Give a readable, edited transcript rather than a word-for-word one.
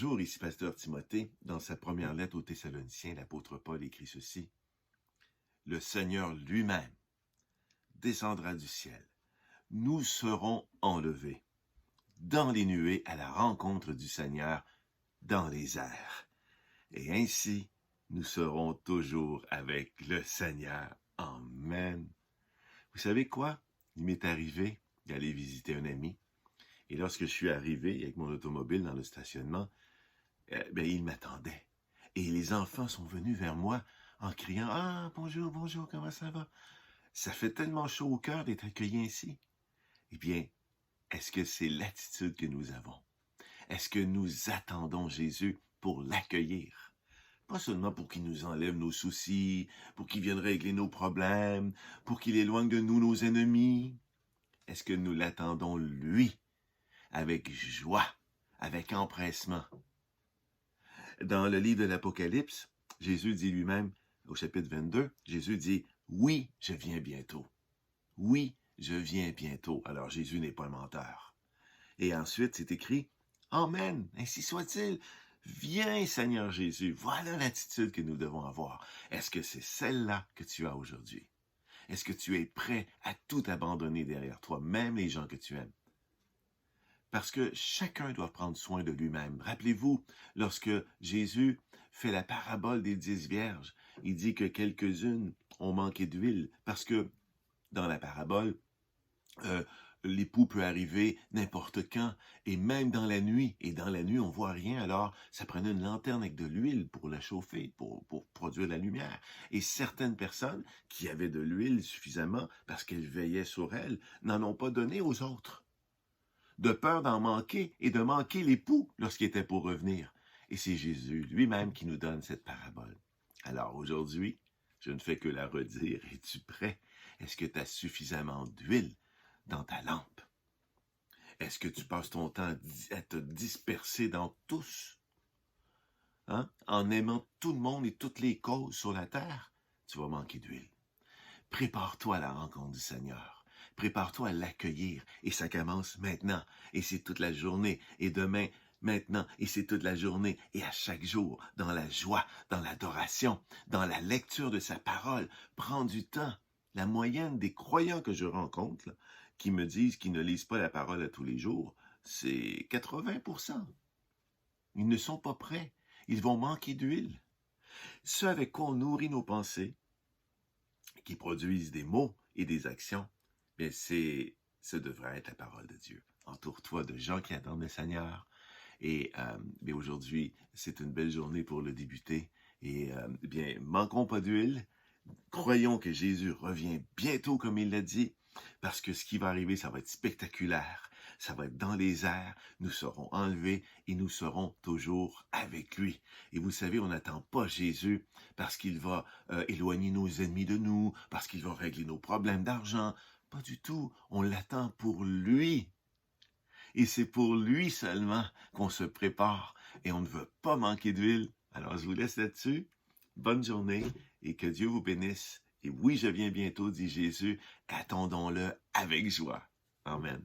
Bonjour, ici Pasteur Timothée. Dans sa première lettre aux Thessaloniciens, l'apôtre Paul écrit ceci. Le Seigneur lui-même descendra du ciel. Nous serons enlevés dans les nuées à la rencontre du Seigneur dans les airs. Et ainsi, nous serons toujours avec le Seigneur. Amen. Vous savez quoi? Il m'est arrivé d'aller visiter un ami. Et lorsque je suis arrivé avec mon automobile dans le stationnement, il m'attendait. Et les enfants sont venus vers moi en criant « Ah, bonjour, bonjour, comment ça va? » Ça fait tellement chaud au cœur d'être accueillis ainsi. Eh bien, est-ce que c'est l'attitude que nous avons? Est-ce que nous attendons Jésus pour l'accueillir? Pas seulement pour qu'il nous enlève nos soucis, pour qu'il vienne régler nos problèmes, pour qu'il éloigne de nous nos ennemis. Est-ce que nous l'attendons, lui, avec joie, avec empressement? Dans le livre de l'Apocalypse, Jésus dit lui-même, au chapitre 22, Jésus dit « Oui, je viens bientôt. Oui, je viens bientôt. » Alors Jésus n'est pas un menteur. Et ensuite, c'est écrit « Amen, ainsi soit-il. Viens, Seigneur Jésus. » Voilà l'attitude que nous devons avoir. Est-ce que c'est celle-là que tu as aujourd'hui? Est-ce que tu es prêt à tout abandonner derrière toi, même les gens que tu aimes? Parce que chacun doit prendre soin de lui-même. Rappelez-vous, lorsque Jésus fait la parabole des 10 vierges, il dit que quelques-unes ont manqué d'huile, parce que dans la parabole, l'époux peut arriver n'importe quand, et même dans la nuit. Et dans la nuit, on voit rien, alors ça prenait une lanterne avec de l'huile pour la chauffer, pour produire la lumière. Et certaines personnes qui avaient de l'huile suffisamment, parce qu'elles veillaient sur elles, n'en ont pas donné aux autres, de peur d'en manquer et de manquer l'époux lorsqu'il était pour revenir. Et c'est Jésus lui-même qui nous donne cette parabole. Alors aujourd'hui, je ne fais que la redire. Es-tu prêt? Est-ce que tu as suffisamment d'huile dans ta lampe? Est-ce que tu passes ton temps à te disperser dans tous? En aimant tout le monde et toutes les causes sur la terre, tu vas manquer d'huile. Prépare-toi à la rencontre du Seigneur. Prépare-toi à l'accueillir. Et ça commence maintenant. Et c'est toute la journée. Et demain, maintenant. Et c'est toute la journée. Et à chaque jour, dans la joie, dans l'adoration, dans la lecture de sa parole. Prends du temps. La moyenne des croyants que je rencontre, là, qui me disent qu'ils ne lisent pas la parole à tous les jours, c'est 80%. Ils ne sont pas prêts. Ils vont manquer d'huile. Ce avec quoi on nourrit nos pensées, qui produisent des mots et des actions, bien ce devrait être la parole de Dieu. Entoure-toi de gens qui attendent le Seigneur. Et bien aujourd'hui, c'est une belle journée pour le débuter. Et bien, manquons pas d'huile. Croyons que Jésus revient bientôt, comme il l'a dit, parce que ce qui va arriver, ça va être spectaculaire. Ça va être dans les airs, nous serons enlevés et nous serons toujours avec lui. Et vous savez, on n'attend pas Jésus parce qu'il va éloigner nos ennemis de nous, parce qu'il va régler nos problèmes d'argent. Pas du tout, on l'attend pour lui. Et c'est pour lui seulement qu'on se prépare et on ne veut pas manquer d'huile. Alors je vous laisse là-dessus. Bonne journée et que Dieu vous bénisse. Et oui, je viens bientôt, dit Jésus. Attendons-le avec joie. Amen.